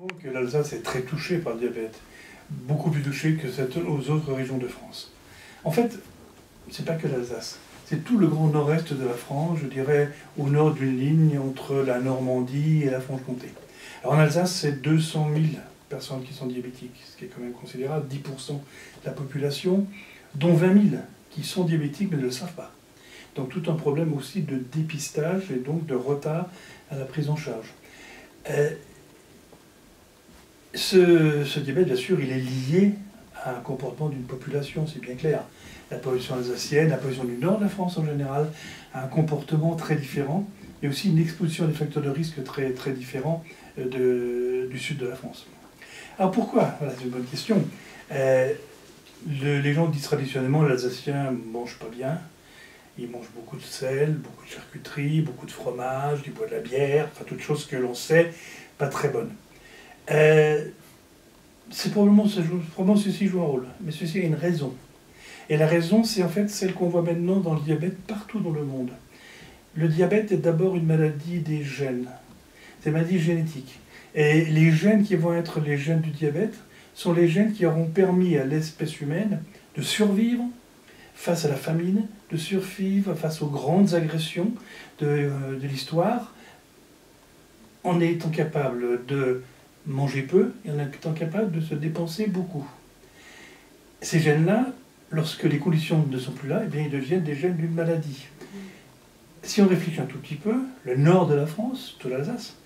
Donc l'Alsace est très touchée par le diabète, beaucoup plus touchée que aux autres régions de France. En fait, c'est pas que l'Alsace, c'est tout le grand nord-est de la France, je dirais au nord d'une ligne entre la Normandie et la Franche-Comté. Alors en Alsace, c'est 200 000 personnes qui sont diabétiques, ce qui est quand même considérable, 10% de la population, dont 20 000 qui sont diabétiques mais ne le savent pas. Donc tout un problème aussi de dépistage et donc de retard à la prise en charge. Ce diabète, bien sûr, il est lié à un comportement d'une population, c'est bien clair. La population alsacienne, la population du nord de la France en général, a un comportement très différent, et aussi une exposition à des facteurs de risque très, très différents du sud de la France. Alors pourquoi? Voilà, c'est une bonne question. Les gens disent traditionnellement l'Alsacien ne mange pas bien. Il mange beaucoup de sel, beaucoup de charcuterie, beaucoup de fromage, du bois de la bière, enfin toutes choses que l'on sait pas très bonnes. C'est probablement ceci joue un rôle, mais ceci a une raison. Et la raison, c'est en fait celle qu'on voit maintenant dans le diabète partout dans le monde. Le diabète est d'abord une maladie des gènes. C'est une maladie génétique. Et les gènes qui vont être les gènes du diabète sont les gènes qui auront permis à l'espèce humaine de survivre face à la famine, de survivre face aux grandes agressions de l'histoire, en étant capable de manger peu et en étant capable de se dépenser beaucoup. Ces gènes-là, lorsque les conditions ne sont plus là, eh bien, ils deviennent des gènes d'une maladie. Si on réfléchit un tout petit peu, le nord de la France, tout l'Alsace,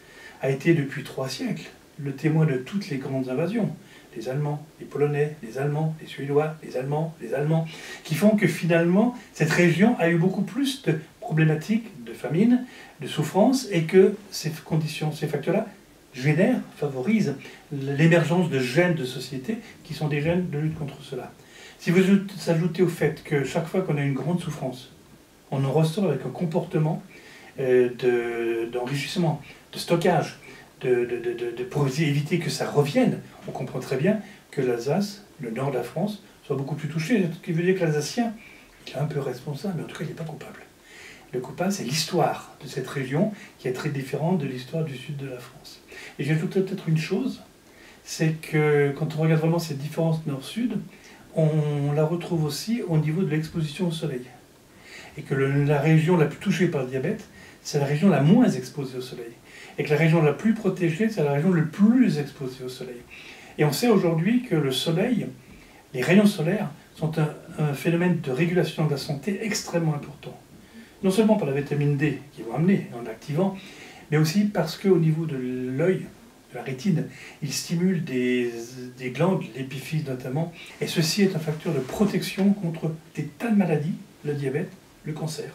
a été depuis 3 siècles le témoin de toutes les grandes invasions. Les Allemands, les Polonais, les Allemands, les Suédois, les Allemands, qui font que finalement, cette région a eu beaucoup plus de problématiques de famine, de souffrance, et que ces conditions, ces facteurs-là, favorisent l'émergence de gènes de société qui sont des gènes de lutte contre cela. Si vous ajoutez au fait que chaque fois qu'on a une grande souffrance, on en ressort avec un comportement d'enrichissement, de stockage, pour éviter que ça revienne, on comprend très bien que l'Alsace, le nord de la France, soit beaucoup plus touché. Ce qui veut dire que l'Alsacien est un peu responsable, mais en tout cas il n'est pas coupable. Le coupable, c'est l'histoire de cette région qui est très différente de l'histoire du sud de la France. Et j'ajouterais peut-être une chose, c'est que quand on regarde vraiment cette différence nord-sud, on la retrouve aussi au niveau de l'exposition au soleil. Et que la région la plus touchée par le diabète, c'est la région la moins exposée au soleil. Et que la région la plus protégée, c'est la région la plus exposée au soleil. Et on sait aujourd'hui que le soleil, les rayons solaires, sont un phénomène de régulation de la santé extrêmement important. Non seulement par la vitamine D qu'ils vont amener en activant, mais aussi parce qu'au niveau de l'œil, de la rétine, il stimule des glandes, l'épiphyse notamment, et ceci est un facteur de protection contre des tas de maladies, le diabète, le cancer,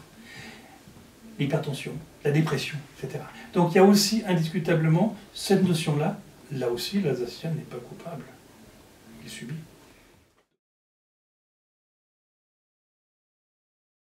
l'hypertension, la dépression, etc. Donc il y a aussi indiscutablement cette notion-là, là aussi l'Alsacien n'est pas coupable, il subit.